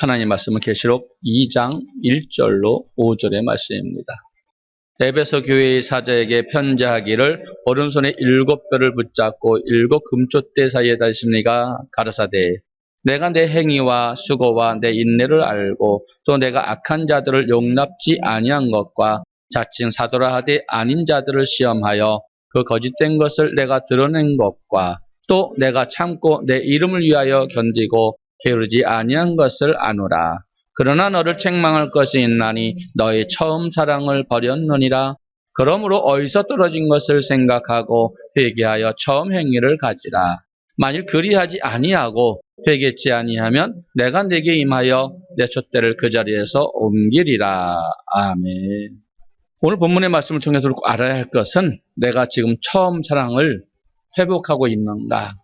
하나님 말씀은 계시록 2장 1절로 5절의 말씀입니다. 에베소 교회의 사자에게 편지하기를 오른손에 7뼈를 붙잡고 7 금촛대 사이에 다니시니가 가라사대 내가 내 행위와 수고와 내 인내를 알고 또 내가 악한 자들을 용납지 아니한 것과 자칭 사도라 하되 아닌 자들을 시험하여 그 거짓된 것을 내가 드러낸 것과 또 내가 참고 내 이름을 위하여 견디고 게으르지 아니한 것을 아노라. 그러나 너를 책망할 것이 있나니 너의 처음 사랑을 버렸느니라. 그러므로 어디서 떨어진 것을 생각하고 회개하여 처음 행위를 가지라. 만일 그리하지 아니하고 회개치 아니하면 내가 네게 임하여 내 촛대를 그 자리에서 옮기리라. 아멘. 오늘 본문의 말씀을 통해서 알아야 할 것은 내가 지금 처음 사랑을 회복하고 있는가,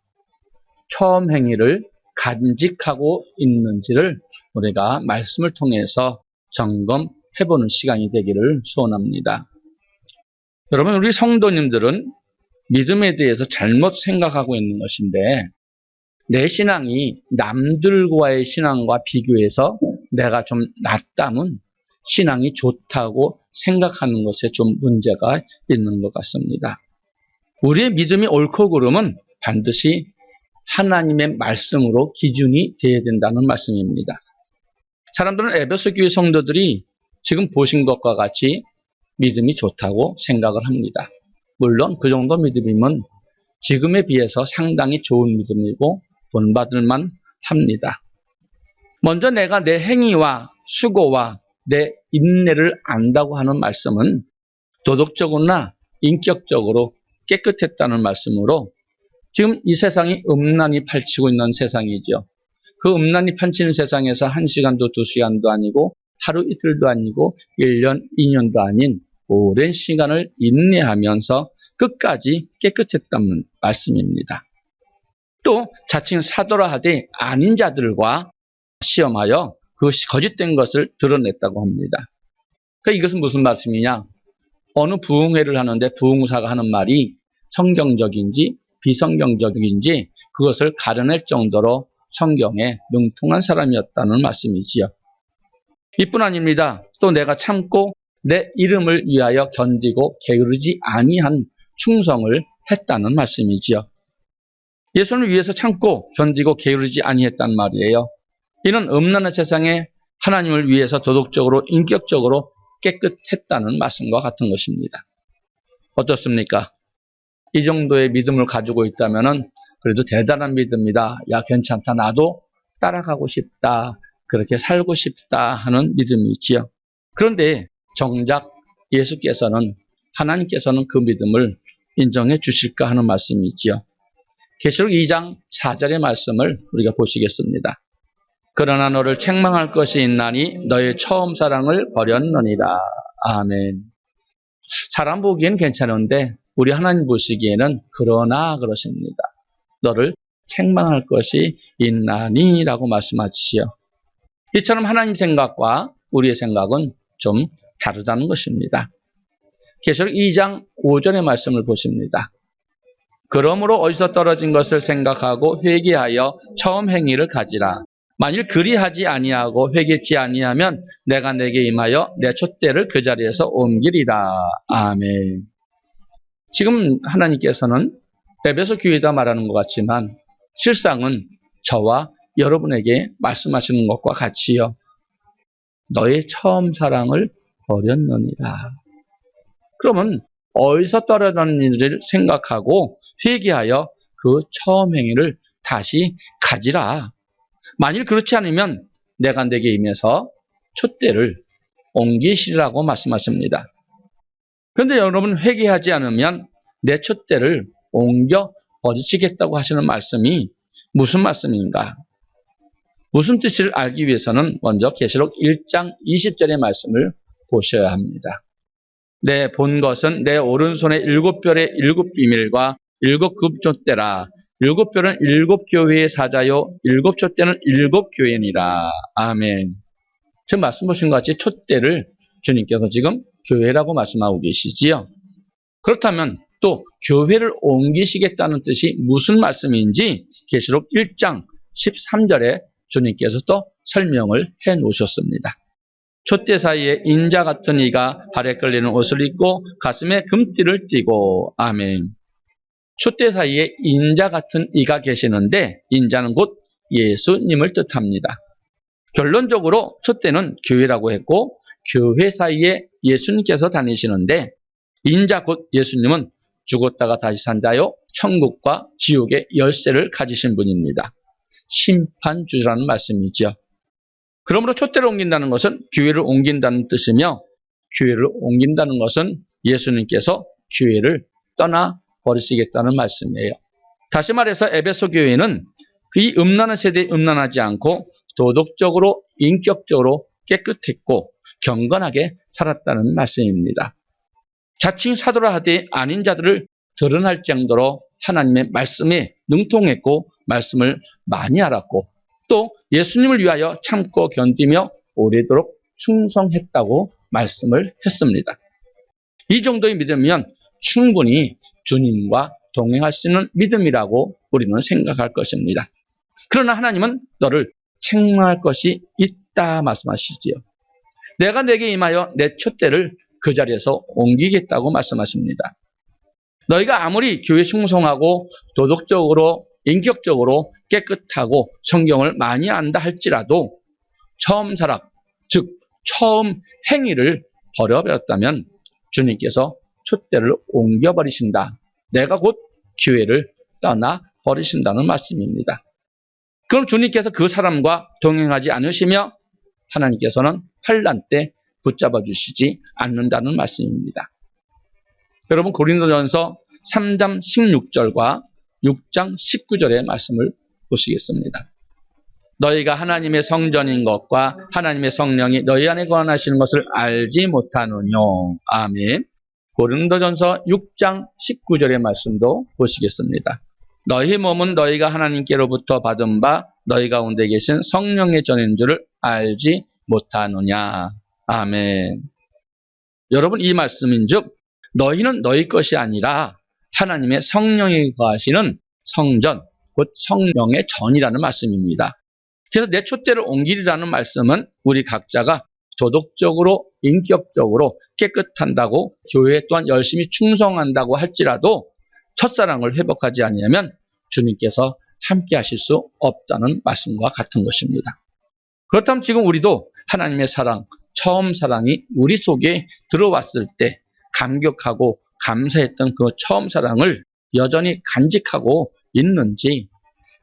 처음 행위를 간직하고 있는지를 우리가 말씀을 통해서 점검해보는 시간이 되기를 소원합니다. 여러분, 우리 성도님들은 믿음에 대해서 잘못 생각하고 있는 것인데 내 신앙이 남들과의 신앙과 비교해서 내가 좀 낫다면 신앙이 좋다고 생각하는 것에 좀 문제가 있는 것 같습니다. 우리의 믿음이 옳고 그름은 반드시 하나님의 말씀으로 기준이 되어야 된다는 말씀입니다. 사람들은 에베소 교회 성도들이 지금 보신 것과 같이 믿음이 좋다고 생각을 합니다. 물론 그 정도 믿음이면 지금에 비해서 상당히 좋은 믿음이고 본받을만 합니다. 먼저 내가 내 행위와 수고와 내 인내를 안다고 하는 말씀은 도덕적으로나 인격적으로 깨끗했다는 말씀으로 지금 이 세상이 음란이 펼치고 있는 세상이죠. 그 음란이 펼치는 세상에서 1시간도 2시간도 아니고 하루 이틀도 아니고 1년, 2년도 아닌 오랜 시간을 인내하면서 끝까지 깨끗했다는 말씀입니다. 또 자칭 사도라 하되 아닌 자들과 시험하여 그 거짓된 것을 드러냈다고 합니다. 그러니까 이것은 무슨 말씀이냐? 어느 부흥회를 하는데 부흥사가 하는 말이 성경적인지 비성경적인지 그것을 가려낼 정도로 성경에 능통한 사람이었다는 말씀이지요. 이뿐 아닙니다. 또 내가 참고 내 이름을 위하여 견디고 게으르지 아니한 충성을 했다는 말씀이지요. 예수를 위해서 참고 견디고 게으르지 아니했단 말이에요. 이는 음란한 세상에 하나님을 위해서 도덕적으로 인격적으로 깨끗했다는 말씀과 같은 것입니다. 어떻습니까? 이 정도의 믿음을 가지고 있다면 그래도 대단한 믿음이다. 야, 괜찮다. 나도 따라가고 싶다. 그렇게 살고 싶다 하는 믿음이 있지요. 그런데 정작 예수께서는 하나님께서는 그 믿음을 인정해 주실까 하는 말씀이 있지요. 계시록 2장 4절의 말씀을 우리가 보시겠습니다. 그러나 너를 책망할 것이 있나니 너의 처음 사랑을 버렸느니라. 아멘. 사람 보기엔 괜찮은데 우리 하나님 보시기에는 그러나 그러십니다. 너를 책망할 것이 있나니 라고 말씀하시지요. 이처럼 하나님 생각과 우리의 생각은 좀 다르다는 것입니다. 계시록 2장 5절의 말씀을 보십니다. 그러므로 어디서 떨어진 것을 생각하고 회개하여 처음 행위를 가지라. 만일 그리하지 아니하고 회개치 아니하면 내가 내게 임하여 내 촛대를 그 자리에서 옮기리라. 아멘. 지금 하나님께서는 에베소 교회에다 말하는 것 같지만 실상은 저와 여러분에게 말씀하시는 것과 같이요. 너의 처음 사랑을 버렸느니라. 그러면 어디서 떨어졌는지를 생각하고 회개하여 그 처음 행위를 다시 가지라. 만일 그렇지 않으면 내가 내게 임해서 촛대를 옮기시라고 말씀하십니다. 그런데 여러분 회개하지 않으면 내 촛대를 옮겨 버리시겠다고 하시는 말씀이 무슨 말씀인가? 무슨 뜻을 알기 위해서는 먼저 계시록 1장 20절의 말씀을 보셔야 합니다. 내 본 것은 내 오른손에 7별의 7비밀과 7 금촛대라. 7별은 7 교회의 사자요 7 촛대는 7 교회니라. 아멘. 지금 말씀 보신 것 같이 촛대를 주님께서 지금 교회라고 말씀하고 계시지요. 그렇다면 또 교회를 옮기시겠다는 뜻이 무슨 말씀인지 계시록 1장 13절에 주님께서 또 설명을 해 놓으셨습니다. 촛대 사이에 인자 같은 이가 발에 끌리는 옷을 입고 가슴에 금띠를 띠고 아멘. 촛대 사이에 인자 같은 이가 계시는데 인자는 곧 예수님을 뜻합니다. 결론적으로 촛대는 교회라고 했고 교회 사이에 예수님께서 다니시는데 인자 곧 예수님은 죽었다가 다시 산 자요 천국과 지옥의 열쇠를 가지신 분입니다. 심판주라는 말씀이죠. 그러므로 촛대를 옮긴다는 것은 교회를 옮긴다는 뜻이며 교회를 옮긴다는 것은 예수님께서 교회를 떠나버리시겠다는 말씀이에요. 다시 말해서 에베소 교회는 이 음란한 세대에 음란하지 않고 도덕적으로 인격적으로 깨끗했고 경건하게 살았다는 말씀입니다. 자칭 사도라 하되 아닌 자들을 드러날 정도로 하나님의 말씀에 능통했고 말씀을 많이 알았고 또 예수님을 위하여 참고 견디며 오래도록 충성했다고 말씀을 했습니다. 이 정도의 믿음이면 충분히 주님과 동행할 수 있는 믿음이라고 우리는 생각할 것입니다. 그러나 하나님은 너를 책망할 것이 있다 말씀하시지요. 내가 내게 임하여 내 촛대를 그 자리에서 옮기겠다고 말씀하십니다. 너희가 아무리 교회 충성하고 도덕적으로 인격적으로 깨끗하고 성경을 많이 안다 할지라도 처음 사랑, 즉 처음 행위를 버려버렸다면 주님께서 촛대를 옮겨버리신다. 내가 곧 교회를 떠나버리신다는 말씀입니다. 그럼 주님께서 그 사람과 동행하지 않으시며 하나님께서는 환난 때 붙잡아 주시지 않는다는 말씀입니다. 여러분 고린도전서 3장 16절과 6장 19절의 말씀을 보시겠습니다. 너희가 하나님의 성전인 것과 하나님의 성령이 너희 안에 거하시는 것을 알지 못하느뇨. 아멘. 고린도전서 6장 19절의 말씀도 보시겠습니다. 너희 몸은 너희가 하나님께로부터 받은 바 너희 가운데 계신 성령의 전인 줄을 알지 못하느냐. 아멘. 여러분 이 말씀인즉 너희는 너희 것이 아니라 하나님의 성령이 거하시는 성전, 곧 성령의 전이라는 말씀입니다. 그래서 내 촛대를 옮기리라는 말씀은 우리 각자가 도덕적으로 인격적으로 깨끗한다고 교회에 또한 열심히 충성한다고 할지라도 첫사랑을 회복하지 아니하면 주님께서 함께 하실 수 없다는 말씀과 같은 것입니다. 그렇다면 지금 우리도 하나님의 사랑, 처음 사랑이 우리 속에 들어왔을 때 감격하고 감사했던 그 처음 사랑을 여전히 간직하고 있는지,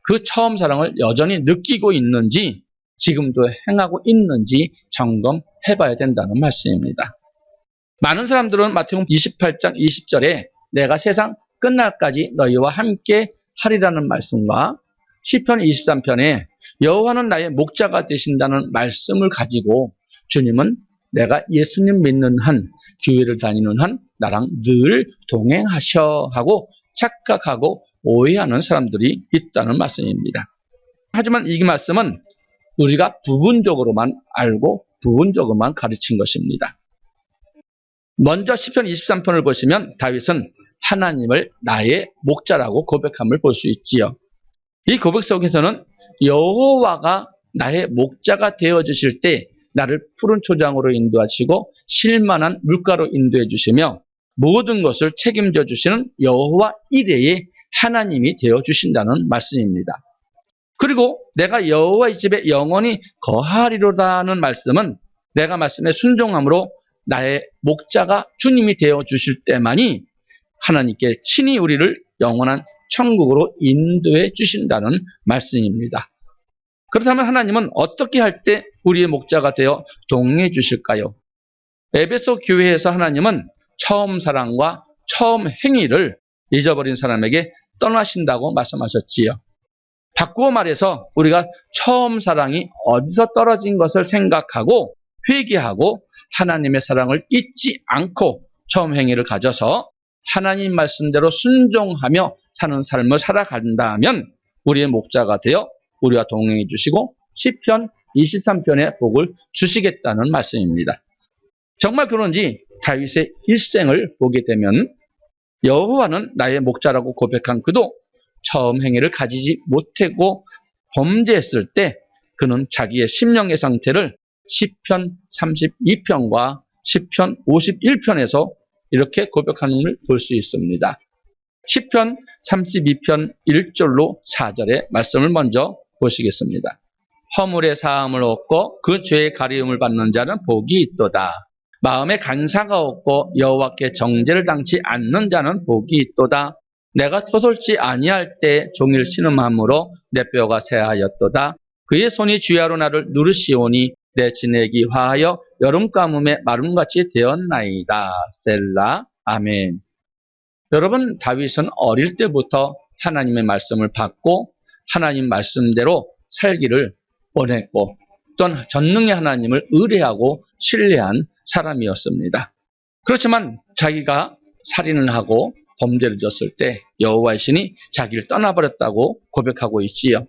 그 처음 사랑을 여전히 느끼고 있는지, 지금도 행하고 있는지 점검해 봐야 된다는 말씀입니다. 많은 사람들은 마태복음 28장 20절에 내가 세상 끝날까지 너희와 함께 하리라는 말씀과 시편 23편에 여호와는 나의 목자가 되신다는 말씀을 가지고 주님은 내가 예수님 믿는 한, 교회를 다니는 한 나랑 늘 동행하셔 하고 착각하고 오해하는 사람들이 있다는 말씀입니다. 하지만 이 말씀은 우리가 부분적으로만 알고 부분적으로만 가르친 것입니다. 먼저 시편 23편을 보시면 다윗은 하나님을 나의 목자라고 고백함을 볼 수 있지요. 이 고백 속에서는 여호와가 나의 목자가 되어주실 때 나를 푸른 초장으로 인도하시고 실만한 물가로 인도해 주시며 모든 것을 책임져 주시는 여호와 이레의 하나님이 되어주신다는 말씀입니다. 그리고 내가 여호와의 집에 영원히 거하리로다는 말씀은 내가 말씀에 순종함으로 나의 목자가 주님이 되어주실 때만이 하나님께 친히 우리를 영원한 천국으로 인도해 주신다는 말씀입니다. 그렇다면 하나님은 어떻게 할 때 우리의 목자가 되어 동행해 주실까요? 에베소 교회에서 하나님은 처음 사랑과 처음 행위를 잊어버린 사람에게 떠나신다고 말씀하셨지요. 바꾸어 말해서 우리가 처음 사랑이 어디서 떨어진 것을 생각하고 회개하고 하나님의 사랑을 잊지 않고 처음 행위를 가져서 하나님 말씀대로 순종하며 사는 삶을 살아간다면 우리의 목자가 되어 우리와 동행해 주시고 시편 23편의 복을 주시겠다는 말씀입니다. 정말 그런지 다윗의 일생을 보게 되면 여호와는 나의 목자라고 고백한 그도 처음 행위를 가지지 못하고 범죄했을 때 그는 자기의 심령의 상태를 시편 32편과 시편 51편에서 이렇게 고백하는 걸 볼 수 있습니다. 시편 32편 1절로 4절의 말씀을 먼저 보시겠습니다. 허물의 사함을 얻고 그 죄의 가리움을 받는 자는 복이 있도다. 마음에 간사가 없고 여호와께 정죄를 당치 않는 자는 복이 있도다. 내가 토설지 아니할 때 종일 신음함으로 내 뼈가 새하였도다. 그의 손이 주야로 나를 누르시오니 내 진액이 화하여 여름 가뭄에 마름같이 되었나이다. 셀라. 아멘. 여러분, 다윗은 어릴 때부터 하나님의 말씀을 받고 하나님 말씀대로 살기를 원했고 또한 전능의 하나님을 의뢰하고 신뢰한 사람이었습니다. 그렇지만 자기가 살인을 하고 범죄를 졌을 때 여호와의 신이 자기를 떠나버렸다고 고백하고 있지요.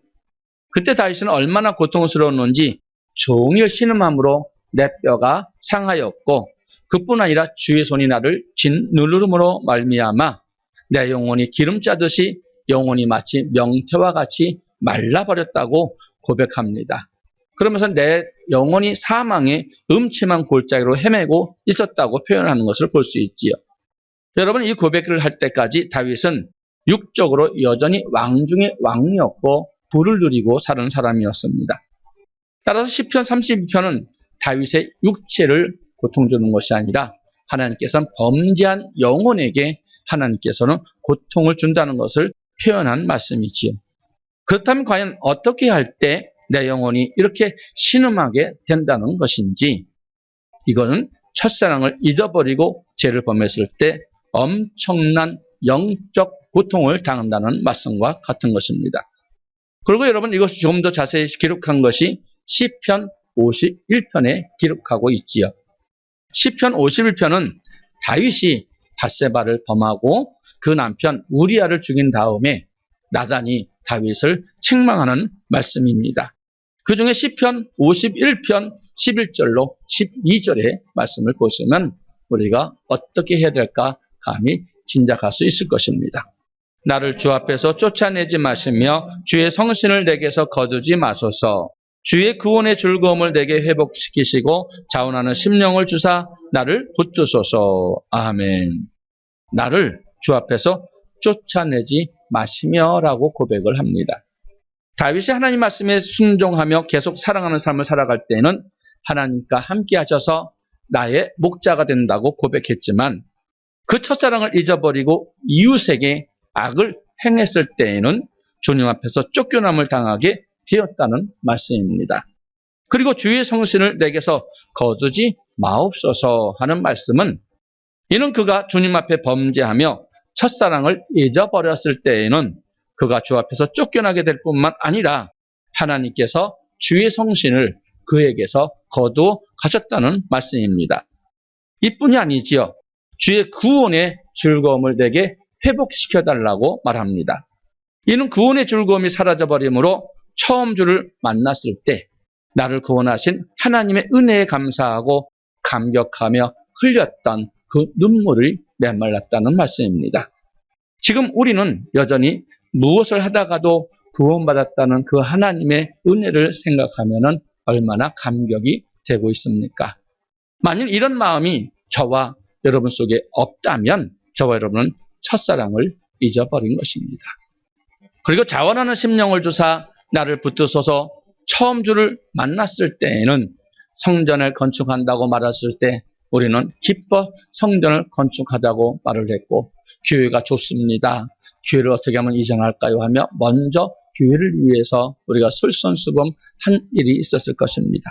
그때 다윗은 얼마나 고통스러웠는지 종일 신음함으로 내 뼈가 상하였고 그뿐 아니라 주의 손이 나를 짓누름으로 말미암아 내 영혼이 기름 짜듯이 영혼이 마치 명태와 같이 말라버렸다고 고백합니다. 그러면서 내 영혼이 사망의 음침한 골짜기로 헤매고 있었다고 표현하는 것을 볼 수 있지요. 여러분, 이 고백을 할 때까지 다윗은 육적으로 여전히 왕 중의 왕이었고 부를 누리고 사는 사람이었습니다. 따라서 시편 32편은 다윗의 육체를 고통 주는 것이 아니라 하나님께서는 범죄한 영혼에게 하나님께서는 고통을 준다는 것을 표현한 말씀이지요. 그렇다면 과연 어떻게 할 때 내 영혼이 이렇게 신음하게 된다는 것인지, 이거는 첫사랑을 잊어버리고 죄를 범했을 때 엄청난 영적 고통을 당한다는 말씀과 같은 것입니다. 그리고 여러분, 이것을 조금 더 자세히 기록한 것이 시편 51편에 기록하고 있지요. 시편 51편은 다윗이 밧세바를 범하고 그 남편 우리아를 죽인 다음에 나단이 다윗을 책망하는 말씀입니다. 그 중에 시편 51편 11절로 12절의 말씀을 보시면 우리가 어떻게 해야 될까 감히 짐작할 수 있을 것입니다. 나를 주 앞에서 쫓아내지 마시며 주의 성신을 내게서 거두지 마소서. 주의 구원의 즐거움을 내게 회복시키시고 자원하는 심령을 주사 나를 붙드소서. 아멘. 나를 주 앞에서 쫓아내지 마시며 라고 고백을 합니다. 다윗이 하나님 말씀에 순종하며 계속 사랑하는 삶을 살아갈 때에는 하나님과 함께 하셔서 나의 목자가 된다고 고백했지만 그 첫사랑을 잊어버리고 이웃에게 악을 행했을 때에는 주님 앞에서 쫓겨남을 당하게 되었다는 말씀입니다. 그리고 주의 성신을 내게서 거두지 마옵소서 하는 말씀은 이는 그가 주님 앞에 범죄하며 첫사랑을 잊어버렸을 때에는 그가 주 앞에서 쫓겨나게 될 뿐만 아니라 하나님께서 주의 성신을 그에게서 거두어 가셨다는 말씀입니다. 이뿐이 아니지요. 주의 구원의 즐거움을 내게 회복시켜달라고 말합니다. 이는 구원의 즐거움이 사라져버리므로 처음 주를 만났을 때 나를 구원하신 하나님의 은혜에 감사하고 감격하며 흘렸던 그 눈물이 메말랐다는 말씀입니다. 지금 우리는 여전히 무엇을 하다가도 구원받았다는 그 하나님의 은혜를 생각하면 얼마나 감격이 되고 있습니까? 만일 이런 마음이 저와 여러분 속에 없다면 저와 여러분은 첫사랑을 잊어버린 것입니다. 그리고 자원하는 심령을 주사 나를 붙드소서. 처음 주를 만났을 때에는 성전을 건축한다고 말했을 때 우리는 기뻐 성전을 건축하자고 말을 했고 교회가 좋습니다. 교회를 어떻게 하면 이전할까요? 하며 먼저 교회를 위해서 우리가 솔선수범한 일이 있었을 것입니다.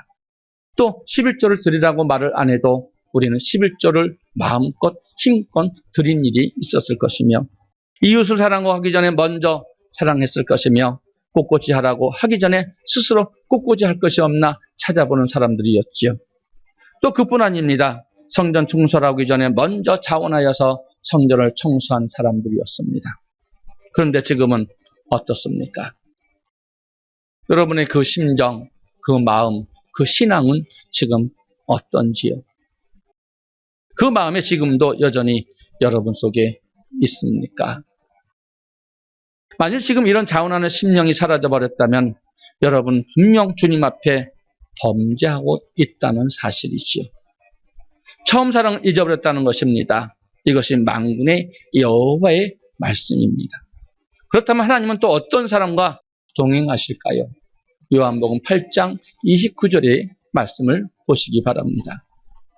또 11조를 드리라고 말을 안 해도 우리는 11조를 마음껏 힘껏 드린 일이 있었을 것이며 이웃을 사랑하기 전에 먼저 사랑했을 것이며 꼿꼿이 하라고 하기 전에 스스로 꼿꼿이 할 것이 없나 찾아보는 사람들이었지요. 또 그뿐 아닙니다. 성전 청소하기 전에 먼저 자원하여서 성전을 청소한 사람들이었습니다. 그런데 지금은 어떻습니까? 여러분의 그 심정, 그 마음, 그 신앙은 지금 어떤지요? 그 마음이 지금도 여전히 여러분 속에 있습니까? 만일 지금 이런 자원하는 심령이 사라져버렸다면 여러분 분명 주님 앞에 범죄하고 있다는 사실이지요. 처음 사랑을 잊어버렸다는 것입니다. 이것이 만군의 여호와의 말씀입니다. 그렇다면 하나님은 또 어떤 사람과 동행하실까요? 요한복음 8장 29절의 말씀을 보시기 바랍니다.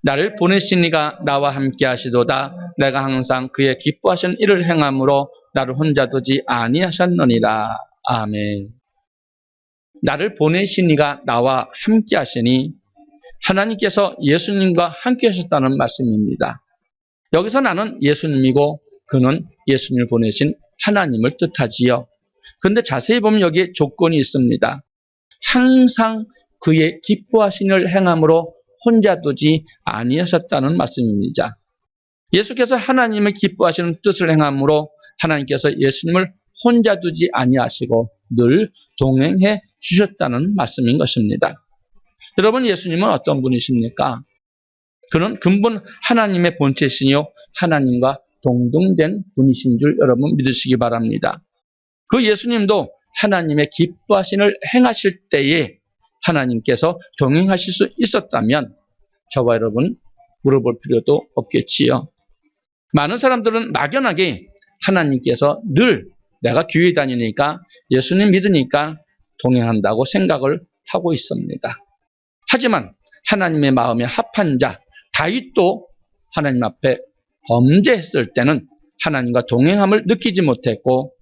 나를 보내신 이가 나와 함께 하시도다. 내가 항상 그의 기뻐하신 일을 행함으로 나를 혼자 두지 아니하셨느니라. 아멘. 나를 보내신 이가 나와 함께 하시니 하나님께서 예수님과 함께 하셨다는 말씀입니다. 여기서 나는 예수님이고 그는 예수님을 보내신 하나님을 뜻하지요. 그런데 자세히 보면 여기에 조건이 있습니다. 항상 그의 기뻐하신 일을 행함으로 혼자 두지 아니하셨다는 말씀입니다. 예수께서 하나님의 기뻐하시는 뜻을 행함으로 하나님께서 예수님을 혼자 두지 아니하시고 늘 동행해 주셨다는 말씀인 것입니다. 여러분, 예수님은 어떤 분이십니까? 그는 근본 하나님의 본체시요 하나님과 동등된 분이신 줄 여러분 믿으시기 바랍니다. 그 예수님도 하나님의 기뻐하심을 행하실 때에 하나님께서 동행하실 수 있었다면 저와 여러분 물어볼 필요도 없겠지요. 많은 사람들은 막연하게 하나님께서 늘 내가 교회 다니니까 예수님 믿으니까 동행한다고 생각을 하고 있습니다. 하지만 하나님의 마음에 합한 자 다윗도 하나님 앞에 범죄했을 때는 하나님과 동행함을 느끼지 못했고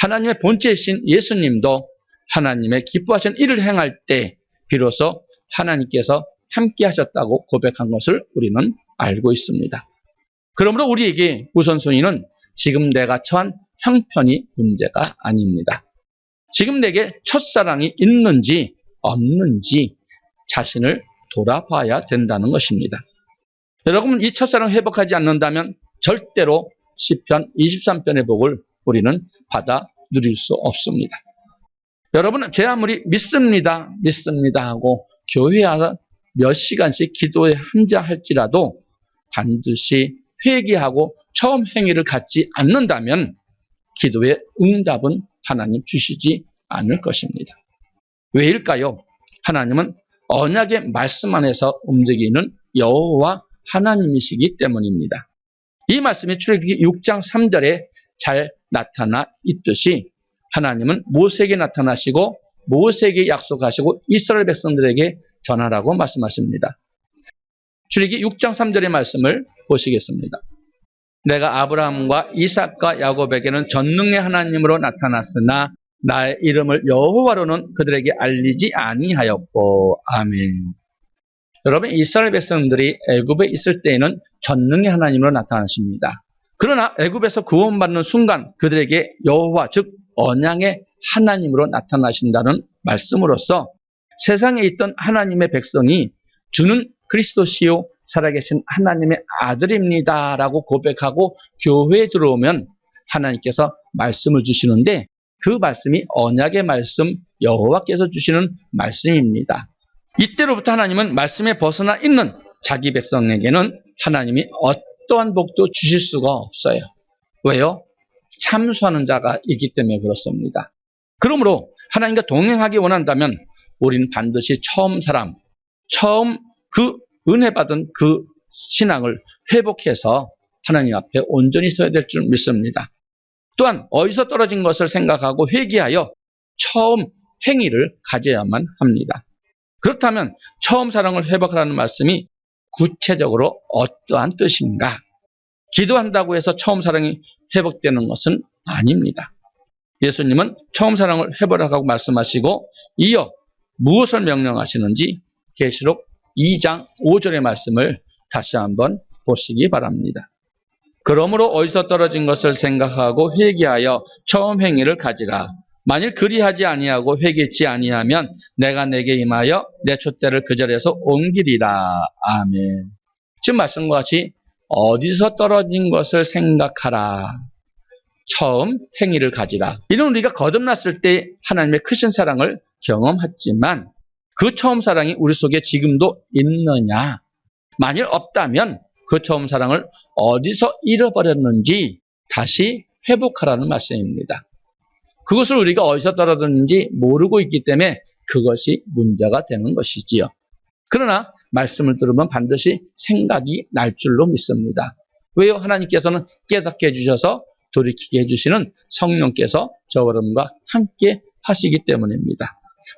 하나님의 본체이신 예수님도 하나님의 기뻐하신 일을 행할 때 비로소 하나님께서 함께 하셨다고 고백한 것을 우리는 알고 있습니다. 그러므로 우리에게 우선순위는 지금 내가 처한 형편이 문제가 아닙니다. 지금 내게 첫사랑이 있는지 없는지 자신을 돌아봐야 된다는 것입니다. 여러분, 이 첫사랑을 회복하지 않는다면 절대로 시편 23편의 복을 우리는 받아 누릴 수 없습니다. 여러분, 제 아무리 믿습니다 하고 교회에 와서 몇 시간씩 기도에 앉아 할지라도 반드시 회개하고 처음 행위를 갖지 않는다면 기도의 응답은 하나님 주시지 않을 것입니다. 왜일까요? 하나님은 언약의 말씀 안에서 움직이는 여호와 하나님이시기 때문입니다. 이 말씀이 출애굽기 6장 3절에 잘 나타나 있듯이 하나님은 모세에게 나타나시고 모세에게 약속하시고 이스라엘 백성들에게 전하라고 말씀하십니다. 출애굽기 6장 3절의 말씀을 보시겠습니다. 내가 아브라함과 이삭과 야곱에게는 전능의 하나님으로 나타났으나 나의 이름을 여호와로는 그들에게 알리지 아니하였고. 아멘. 여러분, 이스라엘 백성들이 애굽에 있을 때에는 전능의 하나님으로 나타나십니다. 그러나 애굽에서 구원받는 순간 그들에게 여호와 즉 언약의 하나님으로 나타나신다는 말씀으로써 세상에 있던 하나님의 백성이 주는 그리스도시요 살아계신 하나님의 아들입니다 라고 고백하고 교회에 들어오면 하나님께서 말씀을 주시는데 그 말씀이 언약의 말씀 여호와께서 주시는 말씀입니다. 이때로부터 하나님은 말씀에 벗어나 있는 자기 백성에게는 하나님이 어떠한 복도 주실 수가 없어요. 왜요? 참소하는 자가 있기 때문에 그렇습니다. 그러므로 하나님과 동행하기 원한다면 우리는 반드시 처음 그 은혜 받은 그 신앙을 회복해서 하나님 앞에 온전히 서야 될 줄 믿습니다. 또한 어디서 떨어진 것을 생각하고 회개하여 처음 행위를 가져야만 합니다. 그렇다면 처음 사랑을 회복하라는 말씀이 구체적으로 어떠한 뜻인가? 기도한다고 해서 처음 사랑이 회복되는 것은 아닙니다. 예수님은 처음 사랑을 회복하라고 말씀하시고 이어 무엇을 명령하시는지 계시록 2장 5절의 말씀을 다시 한번 보시기 바랍니다. 그러므로 어디서 떨어진 것을 생각하고 회개하여 처음 행위를 가지라. 만일 그리하지 아니하고 회개치 아니하면 내가 내게 임하여 내 촛대를 그 자리에서 옮기리라. 아멘. 지금 말씀과 같이 어디서 떨어진 것을 생각하라. 처음 행위를 가지라. 이는 우리가 거듭났을 때 하나님의 크신 사랑을 경험했지만 그 처음 사랑이 우리 속에 지금도 있느냐? 만일 없다면 그 처음 사랑을 어디서 잃어버렸는지 다시 회복하라는 말씀입니다. 그것을 우리가 어디서 떨어졌는지 모르고 있기 때문에 그것이 문제가 되는 것이지요. 그러나 말씀을 들으면 반드시 생각이 날 줄로 믿습니다. 왜요? 하나님께서는 깨닫게 해주셔서 돌이키게 해주시는 성령께서 저와 여러분과 함께 하시기 때문입니다.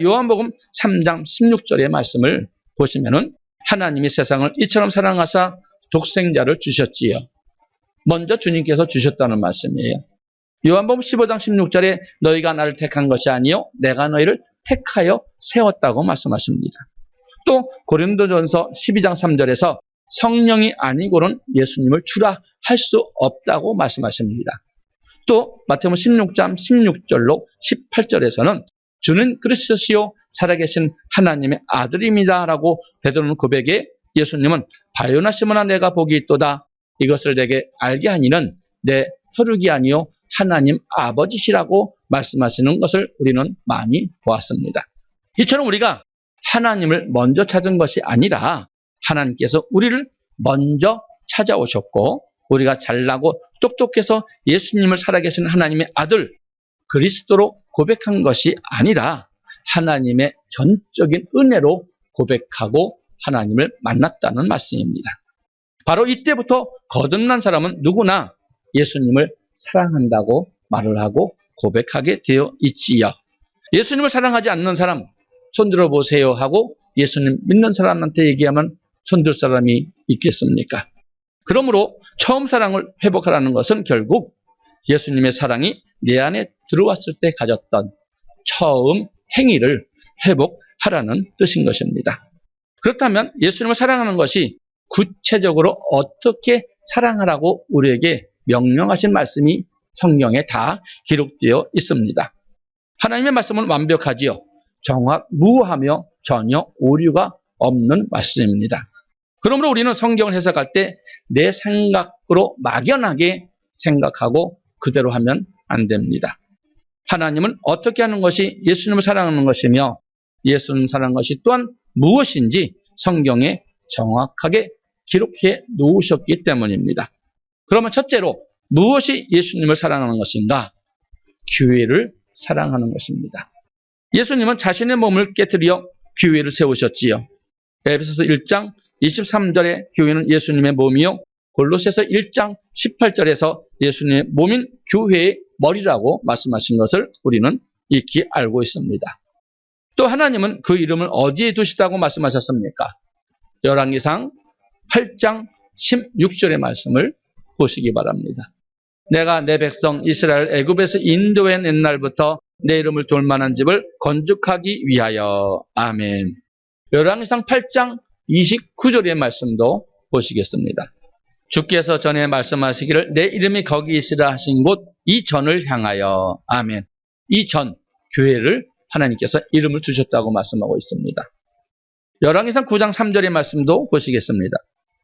요한복음 3장 16절의 말씀을 보시면은 하나님이 세상을 이처럼 사랑하사 독생자를 주셨지요. 먼저 주님께서 주셨다는 말씀이에요. 요한복음 15장 16절에 너희가 나를 택한 것이 아니요 내가 너희를 택하여 세웠다고 말씀하십니다. 또 고린도전서 12장 3절에서 성령이 아니고는 예수님을 주라 할 수 없다고 말씀하십니다. 또 마태복음 16장 16절로 18절에서는 주는 그리스도시요 살아계신 하나님의 아들입니다 라고 베드로는 고백해 예수님은 바요나 시몬아 내가 복이 있도다. 이것을 내게 알게 하니는 내 혈육이 아니요 하나님 아버지시라고 말씀하시는 것을 우리는 많이 보았습니다. 이처럼 우리가 하나님을 먼저 찾은 것이 아니라 하나님께서 우리를 먼저 찾아오셨고 우리가 잘나고 똑똑해서 예수님을 살아계신 하나님의 아들 그리스도로 고백한 것이 아니라 하나님의 전적인 은혜로 고백하고 하나님을 만났다는 말씀입니다. 바로 이때부터 거듭난 사람은 누구나 예수님을 사랑한다고 말을 하고 고백하게 되어 있지요. 예수님을 사랑하지 않는 사람 손들어 보세요 하고 예수님 믿는 사람한테 얘기하면 손들 사람이 있겠습니까? 그러므로 처음 사랑을 회복하라는 것은 결국 예수님의 사랑이 내 안에 들어왔을 때 가졌던 처음 행위를 회복하라는 뜻인 것입니다. 그렇다면 예수님을 사랑하는 것이 구체적으로 어떻게 사랑하라고 우리에게 명령하신 말씀이 성경에 다 기록되어 있습니다. 하나님의 말씀은 완벽하지요. 정확무하며 전혀 오류가 없는 말씀입니다. 그러므로 우리는 성경을 해석할 때 내 생각으로 막연하게 생각하고 그대로 하면 안 됩니다. 하나님은 어떻게 하는 것이 예수님을 사랑하는 것이며 예수님을 사랑하는 것이 또한 무엇인지 성경에 정확하게 기록해 놓으셨기 때문입니다. 그러면 첫째로 무엇이 예수님을 사랑하는 것인가? 교회를 사랑하는 것입니다. 예수님은 자신의 몸을 깨뜨려 교회를 세우셨지요. 에베소서 1장 23절에 교회는 예수님의 몸이요. 골로새서 1장 18절에서 예수님의 몸인 교회의 머리라고 말씀하신 것을 우리는 익히 알고 있습니다. 또 하나님은 그 이름을 어디에 두시다고 말씀하셨습니까? 열왕기상 8장 16절의 말씀을 보시기 바랍니다. 내가 내 백성 이스라엘 애굽에서 인도해낸 날부터 내 이름을 둘 만한 집을 건축하기 위하여. 아멘. 열왕기상 8장 29절의 말씀도 보시겠습니다. 주께서 전에 말씀하시기를 내 이름이 거기 있으라 하신 곳 이 전을 향하여. 아멘. 이 전, 교회를 하나님께서 이름을 두셨다고 말씀하고 있습니다. 열왕기상 9장 3절의 말씀도 보시겠습니다.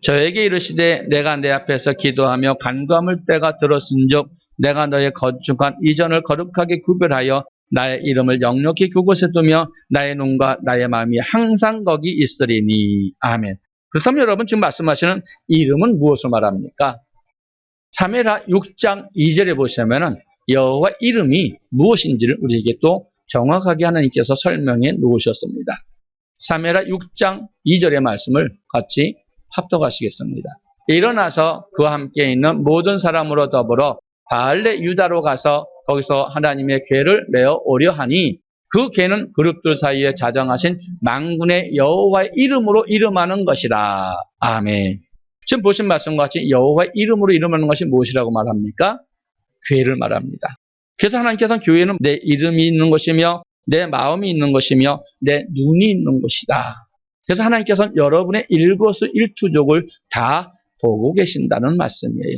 저에게 이르시되 내가 내 앞에서 기도하며 간구함을 때가 들었은즉 내가 너의 거룩한 이 전을 거룩하게 구별하여 나의 이름을 영력히 그곳에 두며 나의 눈과 나의 마음이 항상 거기 있으리니. 아멘. 그렇다면 여러분 지금 말씀하시는 이 이름은 무엇을 말합니까? 사무엘하 6장 2절에 보시면은 여호와 이름이 무엇인지를 우리에게 또 정확하게 하나님께서 설명해 놓으셨습니다. 사무엘하 6장 2절의 말씀을 같이 합독하시겠습니다. 일어나서 그와 함께 있는 모든 사람으로 더불어 바알레 유다로 가서 거기서 하나님의 궤를 메어 오려 하니 그 궤는 그룹들 사이에 자정하신 만군의 여호와의 이름으로 이름하는 것이라. 아멘. 지금 보신 말씀과 같이 여호와의 이름으로 이름하는 것이 무엇이라고 말합니까? 궤를 말합니다. 그래서 하나님께서는 교회는 내 이름이 있는 것이며 내 마음이 있는 것이며 내 눈이 있는 것이다. 그래서 하나님께서는 여러분의 일거수일투족을 다 보고 계신다는 말씀이에요.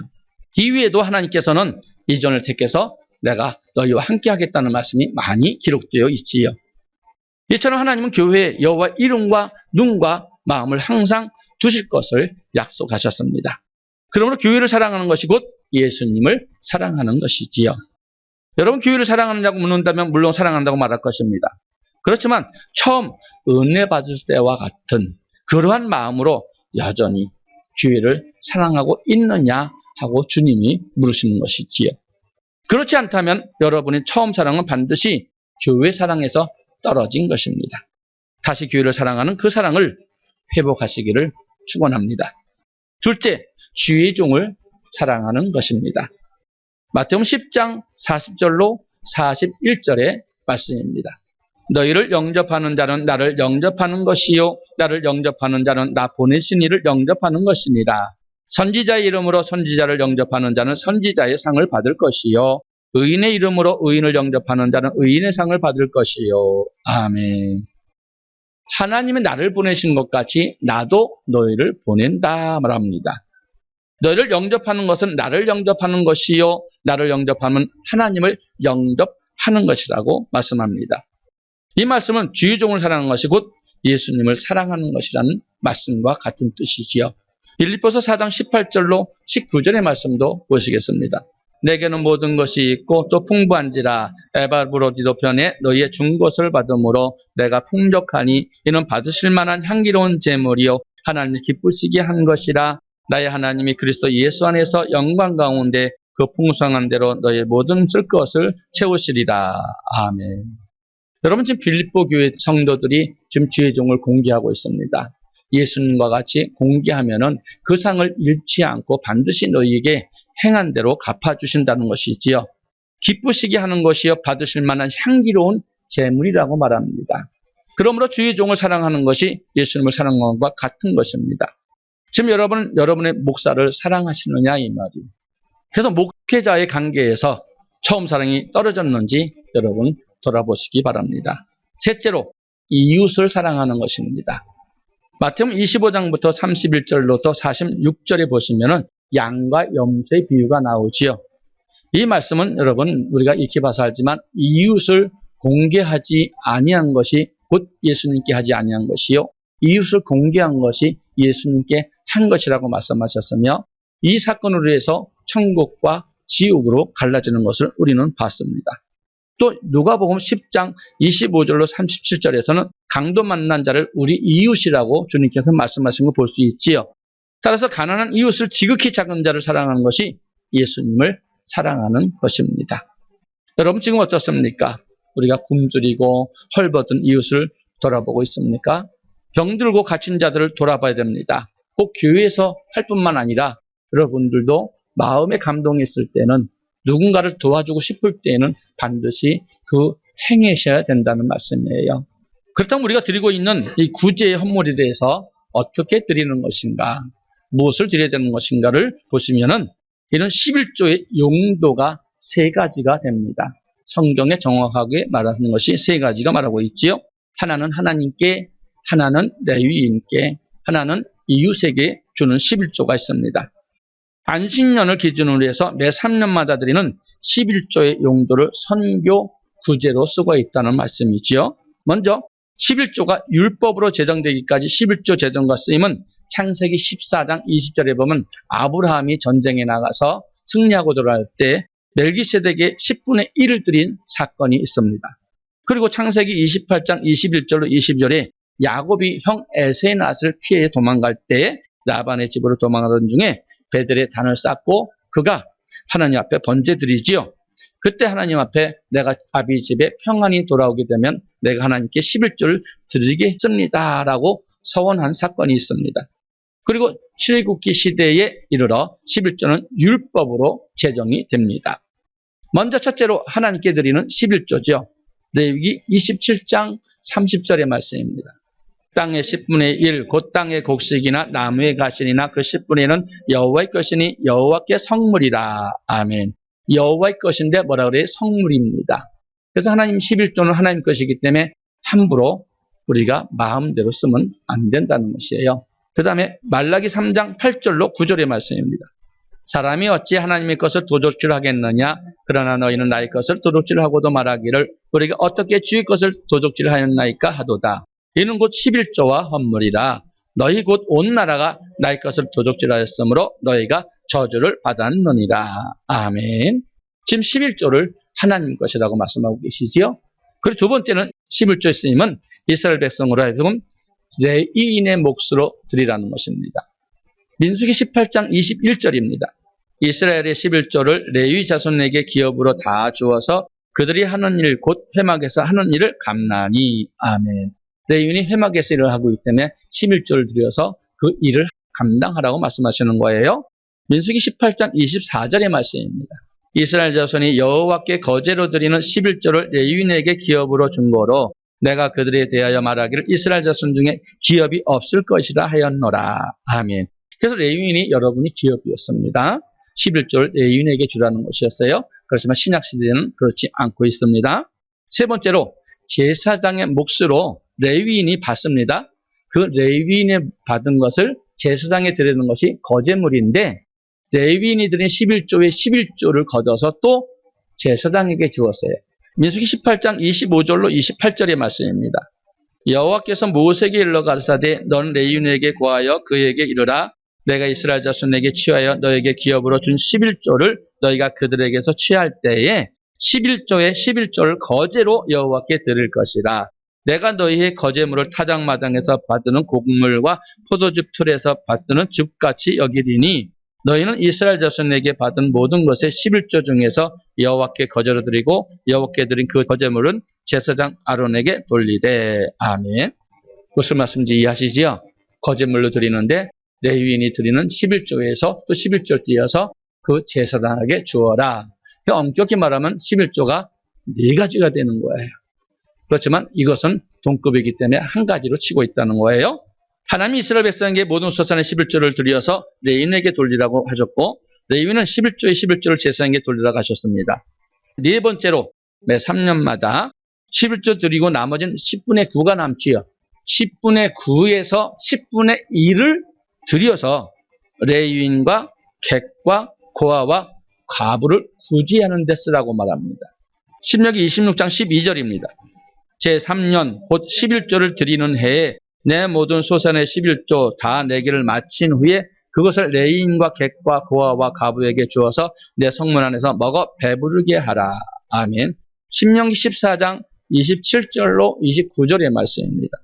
이외에도 하나님께서는 이전을 택해서 내가 너희와 함께 하겠다는 말씀이 많이 기록되어 있지요. 이처럼 하나님은 교회에 여호와 이름과 눈과 마음을 항상 두실 것을 약속하셨습니다. 그러므로 교회를 사랑하는 것이 곧 예수님을 사랑하는 것이지요. 여러분 교회를 사랑하느냐고 묻는다면 물론 사랑한다고 말할 것입니다. 그렇지만 처음 은혜 받을 때와 같은 그러한 마음으로 여전히 교회를 사랑하고 있느냐 하고 주님이 물으시는 것이지요. 그렇지 않다면 여러분의 처음 사랑은 반드시 교회 사랑에서 떨어진 것입니다. 다시 교회를 사랑하는 그 사랑을 회복하시기를 축원합니다. 둘째, 주의 종을 사랑하는 것입니다. 마태복음 10장 40절로 41절의 말씀입니다. 너희를 영접하는 자는 나를 영접하는 것이요 나를 영접하는 자는 나 보내신 이를 영접하는 것이니라. 선지자의 이름으로 선지자를 영접하는 자는 선지자의 상을 받을 것이요 의인의 이름으로 의인을 영접하는 자는 의인의 상을 받을 것이요. 아멘. 하나님이 나를 보내신 것 같이 나도 너희를 보낸다 말합니다. 너희를 영접하는 것은 나를 영접하는 것이요 나를 영접하면 하나님을 영접하는 것이라고 말씀합니다. 이 말씀은 주의 종을 사랑하는 것이 곧 예수님을 사랑하는 것이라는 말씀과 같은 뜻이지요. 빌립보서 4장 18절로 19절의 말씀도 보시겠습니다. 내게는 모든 것이 있고 또 풍부한지라 에바브로디도 편에 너희의 준 것을 받음으로 내가 풍족하니 이는 받으실 만한 향기로운 제물이요 하나님을 기쁘시게 한 것이라. 나의 하나님이 그리스도 예수 안에서 영광 가운데 그 풍성한 대로 너희의 모든 쓸 것을 채우시리라. 아멘. 여러분, 지금 빌립보 교회 성도들이 지금 주의 종을 공개하고 있습니다. 예수님과 같이 공개하면은 그 상을 잃지 않고 반드시 너희에게 행한 대로 갚아주신다는 것이지요. 기쁘시게 하는 것이요 받으실 만한 향기로운 제물이라고 말합니다. 그러므로 주의 종을 사랑하는 것이 예수님을 사랑하는 것과 같은 것입니다. 지금 여러분의 목사를 사랑하시느냐 이 말이에요. 그래서 목회자의 관계에서 처음 사랑이 떨어졌는지 여러분 돌아보시기 바랍니다. 셋째로 이웃을 사랑하는 것입니다. 마태복음 25장부터 31절로부터 46절에 보시면은 양과 염소의 비유가 나오지요. 이 말씀은 여러분 우리가 익히 봐서 알지만 이웃을 공개하지 아니한 것이 곧 예수님께 하지 아니한 것이요 이웃을 공개한 것이 예수님께 한 것이라고 말씀하셨으며 이 사건으로 해서 천국과 지옥으로 갈라지는 것을 우리는 봤습니다. 또 누가복음 10장 25절로 37절에서는 강도 만난 자를 우리 이웃이라고 주님께서 말씀하신 걸 볼 수 있지요. 따라서 가난한 이웃을 지극히 작은 자를 사랑하는 것이 예수님을 사랑하는 것입니다. 여러분 지금 어떻습니까? 우리가 굶주리고 헐벗은 이웃을 돌아보고 있습니까? 병들고 갇힌 자들을 돌아봐야 됩니다. 꼭 교회에서 할 뿐만 아니라 여러분들도 마음에 감동이 있을 때는 누군가를 도와주고 싶을 때에는 반드시 그 행하셔야 된다는 말씀이에요. 그렇다면 우리가 드리고 있는 이 구제의 헌물에 대해서 어떻게 드리는 것인가, 무엇을 드려야 되는 것인가를 보시면은 이런 11조의 용도가 세 가지가 됩니다. 성경에 정확하게 말하는 것이 세 가지가 말하고 있지요. 하나는 하나님께, 하나는 레위인께, 하나는 이웃에게 주는 11조가 있습니다. 안식년을 기준으로 해서 매 3년마다 드리는 11조의 용도를 선교 구제로 쓰고 있다는 말씀이지요. 먼저 11조가 율법으로 제정되기까지 11조 제정과 쓰임은 창세기 14장 20절에 보면 아브라함이 전쟁에 나가서 승리하고 돌아올 때 멜기세덱의 10분의 1을 드린 사건이 있습니다. 그리고 창세기 28장 21절로 22절에 야곱이 형 에세의 낫을 피해 도망갈 때 라반의 집으로 도망하던 중에 베델에 단을 쌓고 그가 하나님 앞에 번제드리지요. 그때 하나님 앞에 내가 아비 집에 평안히 돌아오게 되면 내가 하나님께 11조를 드리겠습니다 라고 서원한 사건이 있습니다. 그리고 출애굽기 시대에 이르러 11조는 율법으로 제정이 됩니다. 먼저 첫째로 하나님께 드리는 11조죠. 레위기 27장 30절의 말씀입니다. 땅의 10분의 1, 곧 땅의 곡식이나 나무의 가신이나 그 10분의 1은 여호와의 것이니 여호와께 성물이라. 아멘. 여호와의 것인데 뭐라 그래요? 성물입니다. 그래서 하나님 11조는 하나님 것이기 때문에 함부로 우리가 마음대로 쓰면 안 된다는 것이에요. 그 다음에 말라기 3장 8절로 9절의 말씀입니다. 사람이 어찌 하나님의 것을 도적질하겠느냐? 그러나 너희는 나의 것을 도적질하고도 말하기를 우리가 어떻게 주의 것을 도적질하였나이까 하도다. 이는 곧 11조와 헌물이라. 너희 곧 온 나라가 나의 것을 도적질하였으므로 너희가 저주를 받았느니라. 아멘. 지금 11조를 하나님 것이라고 말씀하고 계시지요. 그리고 두 번째는 11조의 쓰임은 이스라엘 백성으로 하여금 레위인의 몫으로 드리라는 것입니다. 민수기 18장 21절입니다. 이스라엘의 11조를 레위 자손에게 기업으로 다 주어서 그들이 하는 일 곧 회막에서 하는 일을 감나니. 아멘. 레위인이 회막에서 일을 하고 있기 때문에 11조를 들여서 그 일을 감당하라고 말씀하시는 거예요. 민수기 18장 24절의 말씀입니다. 이스라엘 자손이 여호와께 거제로 드리는 11조를 레위인에게 기업으로 준 거로 내가 그들에 대하여 말하기를 이스라엘 자손 중에 기업이 없을 것이라 하였노라. 아멘. 그래서 레위인이 여러분이 기업이었습니다. 11조를 레위인에게 주라는 것이었어요. 그렇지만 신약시대에는 그렇지 않고 있습니다. 세 번째로 제사장의 몫으로 레위인이 받습니다. 그 레위인이 받은 것을 제사장에 드리는 것이 거제물인데 레위인이 드린 11조의 11조를 거둬서 또 제사장에게 주었어요. 민수기 18장 25절로 28절의 말씀입니다. 여호와께서 모세에게 일러 가라사대 넌 레위인에게 고하여 그에게 이르라 내가 이스라엘 자손에게 취하여 너에게 기업으로 준 11조를 너희가 그들에게서 취할 때에 11조의 11조를 거제로 여호와께 드릴 것이라. 내가 너희의 거제물을 타작마당에서 받드는 곡물과 포도즙 틀에서 받드는 즙같이 여기리니 너희는 이스라엘 자손에게 받은 모든 것의 11조 중에서 여호와께 거제로 드리고 여호와께 드린 그 거제물은 제사장 아론에게 돌리되. 아멘. 무슨 말씀인지 이해하시지요? 거제물로 드리는데 레위인이 드리는 11조에서 또 11조를 띄어서 그 제사장에게 주어라. 엄격히 말하면 11조가 4가지가 되는 거예요. 그렇지만 이것은 동급이기 때문에 한 가지로 치고 있다는 거예요. 하나님이 이스라엘 백성에게 모든 소산의 11조를 드려서 레위인에게 돌리라고 하셨고 레위인은 11조의 11조를 제사장에게 돌리라고 하셨습니다. 네 번째로 매 3년마다 11조 드리고 나머지는 10분의 9가 남지요. 10분의 9에서 10분의 1을 드려서 레위인과 객과 고아와 과부를 구제하는 데 쓰라고 말합니다. 신명기 26장 12절입니다. 제3년 곧 11조를 드리는 해에 내 모든 소산의 11조 다 내기를 마친 후에 그것을 레위인과 객과 고아와 과부에게 주어서 내 성문 안에서 먹어 배부르게 하라. 아멘. 신명기 14장 27절로 29절의 말씀입니다.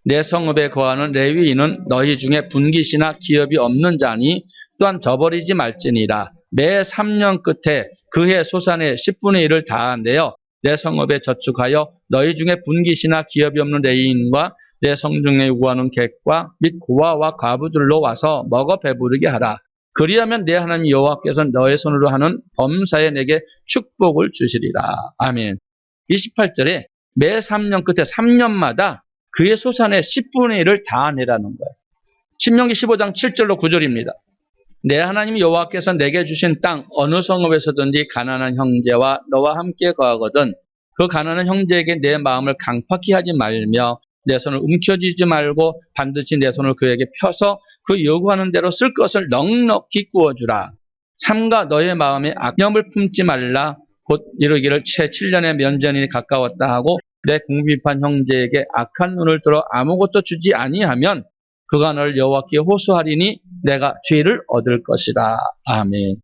내 성읍에 거하는 레위인은 너희 중에 분깃이나 기업이 없는 자니 또한 저버리지 말지니라. 매 3년 끝에 그해 소산의 10분의 1을 다 내어 내 성읍에 저축하여 너희 중에 분깃이나 기업이 없는 레위인과 내 성중에 요구하는 객과 및 고아와 과부들로 와서 먹어 배부르게 하라. 그리하면 내 하나님 여호와께서 너의 손으로 하는 범사에 내게 축복을 주시리라. 아멘. 28절에 매 3년 끝에 3년마다 그의 소산의 10분의 1을 다 내라는 거예요. 신명기 15장 7절로 9절입니다. 내 하나님 여호와께서 내게 주신 땅 어느 성읍에서든지 가난한 형제와 너와 함께 거하거든 그 가난한 형제에게 내 마음을 강팍히 하지 말며 내 손을 움켜쥐지 말고 반드시 내 손을 그에게 펴서 그 요구하는 대로 쓸 것을 넉넉히 구워주라. 삼가 너의 마음에 악념을 품지 말라. 곧 이르기를 채 7년의 면전이 가까웠다 하고 내 궁핍한 형제에게 악한 눈을 들어 아무것도 주지 아니하면 그가 널 여호와께 호소하리니 내가 죄를 얻을 것이다. 아멘.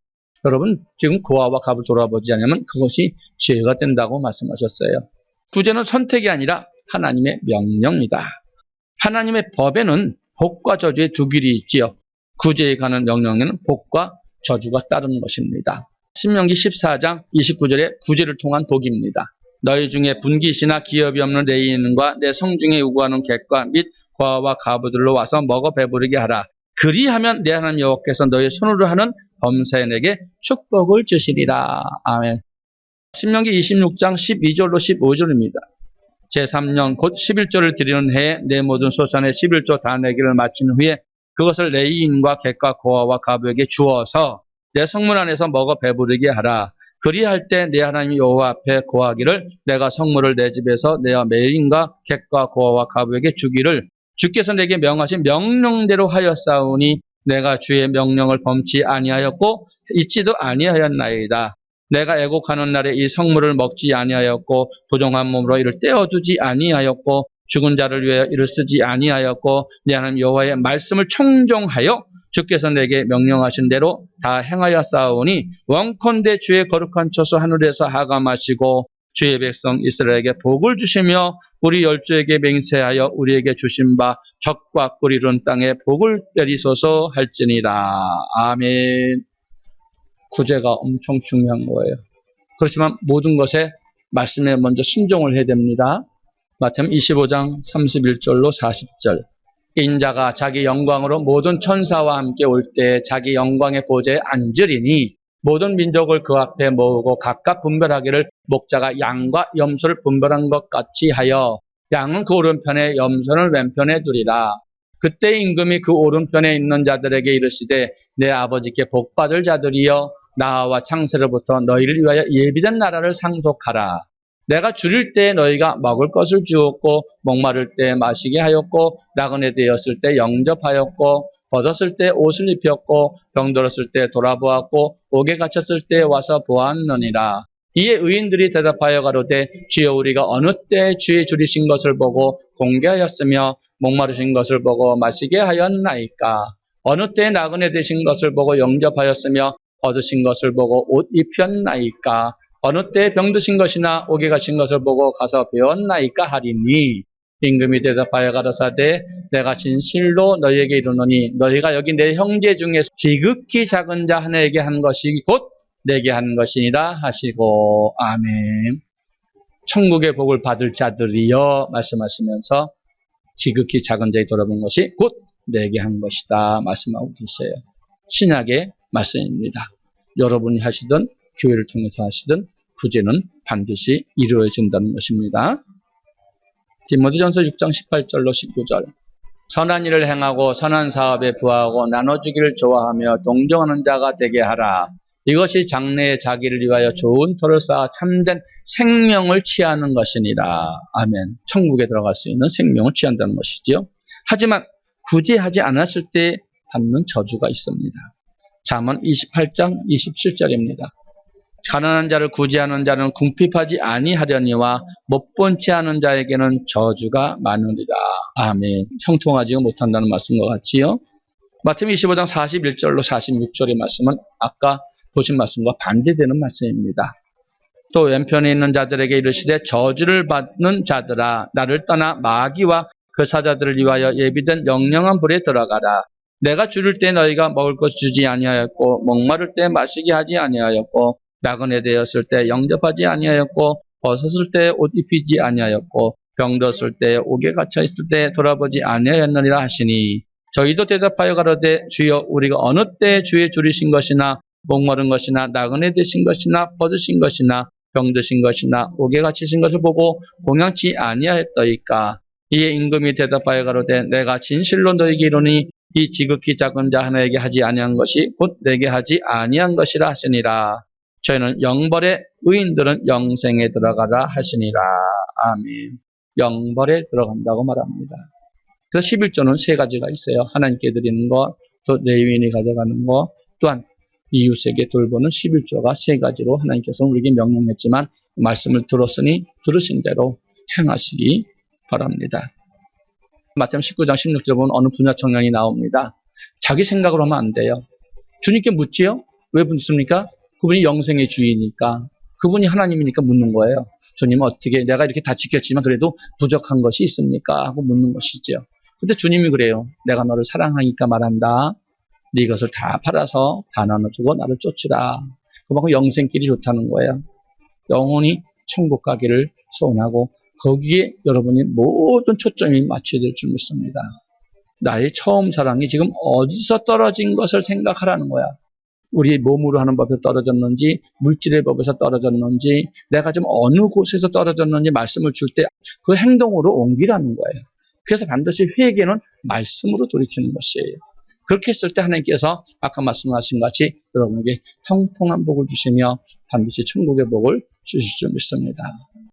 여러분 지금 고아와 갑을 돌아보지 않으면 그것이 죄가 된다고 말씀하셨어요. 구제는 선택이 아니라 하나님의 명령이다. 하나님의 법에는 복과 저주의 두 길이 있지요. 구제에 관한 명령에는 복과 저주가 따르는 것입니다. 신명기 14장 29절에 구제를 통한 복입니다. 너희 중에 분깃이나 기업이 없는 레위인과 내 성중에 요구하는 객과 및 고아와 과부들로 와서 먹어 배부르게 하라. 그리하면 내 하나님 여호와께서 너희 손으로 하는 범사인에게 축복을 주시리라. 아멘. 신명기 26장 12절로 15절입니다. 제3년 곧 11조를 드리는 해에 내 모든 소산의 11조 다 내기를 마친 후에 그것을 레위인과 객과 고아와 과부에게 주어서 내 성문 안에서 먹어 배부르게 하라. 그리할 때 내 하나님 여호와 앞에 고하기를 내가 성물을 내 집에서 내어 레위인과 객과 고아와 과부에게 주기를 주께서 내게 명하신 명령대로 하였사오니 내가 주의 명령을 범치 아니하였고 잊지도 아니하였나이다. 내가 애곡하는 날에 이 성물을 먹지 아니하였고 부정한 몸으로 이를 떼어두지 아니하였고 죽은 자를 위하여 이를 쓰지 아니하였고 내 하나님 여호와의 말씀을 청종하여 주께서 내게 명령하신 대로 다 행하였사오니 원컨대 주의 거룩한 처소 하늘에서 하감하시고 주의 백성 이스라엘에게 복을 주시며 우리 열조에게 맹세하여 우리에게 주신 바 적과 꿀 이룬 땅에 복을 내리소서 할지니라. 아멘. 구제가 엄청 중요한 거예요. 그렇지만 모든 것에 말씀에 먼저 순종을 해야 됩니다. 마태복음 25장 31절로 40절. 인자가 자기 영광으로 모든 천사와 함께 올 때 자기 영광의 보좌에 앉으리니 모든 민족을 그 앞에 모으고 각각 분별하기를 목자가 양과 염소를 분별한 것 같이 하여 양은 그 오른편에 염소는 왼편에 두리라. 그때 임금이 그 오른편에 있는 자들에게 이르시되 내 아버지께 복받을 자들이여 나와 창세로부터 너희를 위하여 예비된 나라를 상속하라. 내가 줄일 때 너희가 먹을 것을 주었고 목마를 때 마시게 하였고 나그네 되었을 때 영접하였고 벗었을 때 옷을 입혔고 병들었을 때 돌아보았고 옥에 갇혔을 때 와서 보았느니라. 이에 의인들이 대답하여 가로되 주여 우리가 어느 때 주의 줄이신 것을 보고 공개하였으며 목마르신 것을 보고 마시게 하였나이까. 어느 때 나그네 되신 것을 보고 영접하였으며 얻으신 것을 보고 옷 입혔나이까. 어느 때 병드신 것이나 옥에 가신 것을 보고 가서 배웠나이까 하리니 임금이 대답하여 가라사대 내가 진실로 너희에게 이르노니 너희가 여기 내 형제 중에 지극히 작은 자 하나에게 한 것이 곧 내게 한 것이니라 하시고 아멘. 천국의 복을 받을 자들이여 말씀하시면서 지극히 작은 자에 돌아본 것이 곧 내게 한 것이다 말씀하고 계세요. 신약의 말씀입니다. 여러분이 하시든 교회를 통해서 하시든 구제는 반드시 이루어진다는 것입니다. 디모데전서 6장 18절로 19절. 선한 일을 행하고 선한 사업에 부하고 나눠주기를 좋아하며 동정하는 자가 되게 하라. 이것이 장래에 자기를 위하여 좋은 터를 쌓아 참된 생명을 취하는 것이니라. 아멘. 천국에 들어갈 수 있는 생명을 취한다는 것이지요. 하지만 구제하지 않았을 때 받는 저주가 있습니다. 잠언 28장 27절입니다. 가난한 자를 구제하는 자는 궁핍하지 아니하려니와 못 본 채 하는 자에게는 저주가 많으리라. 아멘. 형통하지 못한다는 말씀과 같지요. 마태복음 25장 41절로 46절의 말씀은 아까 보신 말씀과 반대되는 말씀입니다. 또 왼편에 있는 자들에게 이르시되 저주를 받는 자들아 나를 떠나 마귀와 그 사자들을 위하여 예비된 영영한 불에 들어가라. 내가 줄일 때 너희가 먹을 것 주지 아니하였고 목마를 때 마시게 하지 아니하였고 나그네 되었을 때 영접하지 아니하였고 벗었을 때 옷 입히지 아니하였고 병들었을 때 옥에 갇혀 있을 때 돌아보지 아니하였느니라 하시니 저희도 대답하여 가로되 주여 우리가 어느 때 주의 줄이신 것이나 목마른 것이나 나그네 되신 것이나 벗으신 것이나 병드신 것이나 옥에 갇히신 것을 보고 공양치 아니하였더이까. 이에 임금이 대답하여 가로되 내가 진실로 너희에게 이르노니 이 지극히 작은 자 하나에게 하지 아니한 것이 곧 내게 하지 아니한 것이라 하시니라. 저희는 영벌에 의인들은 영생에 들어가라 하시니라. 아멘. 영벌에 들어간다고 말합니다. 그래서 11조는 세 가지가 있어요. 하나님께 드리는 것, 또 레위인이 가져가는 것, 또한 이웃에게 돌보는 11조가 세 가지로 하나님께서 우리에게 명령했지만 말씀을 들었으니 들으신 대로 행하시기 바랍니다. 마태복음 19장 16절 보면 어느 분야 청년이 나옵니다. 자기 생각으로 하면 안 돼요. 주님께 묻지요? 왜 묻습니까? 그분이 영생의 주이니까. 그분이 하나님이니까 묻는 거예요. 주님 어떻게 내가 이렇게 다 지켰지만 그래도 부족한 것이 있습니까? 하고 묻는 것이죠. 근데 주님이 그래요. 내가 너를 사랑하니까 말한다. 네 것을 다 팔아서 다 나눠주고 나를 쫓으라. 그만큼 영생길이 좋다는 거예요. 영원히 천국 가기를 소원하고 거기에 여러분이 모든 초점이 맞춰야 될 줄 믿습니다. 나의 처음 사랑이 지금 어디서 떨어진 것을 생각하라는 거야. 우리 몸으로 하는 법에서 떨어졌는지 물질의 법에서 떨어졌는지 내가 좀 어느 곳에서 떨어졌는지 말씀을 줄 때 그 행동으로 옮기라는 거예요. 그래서 반드시 회개는 말씀으로 돌이키는 것이에요. 그렇게 했을 때 하나님께서 아까 말씀하신 같이 여러분에게 형통한 복을 주시며 반드시 천국의 복을 주실 줄 믿습니다.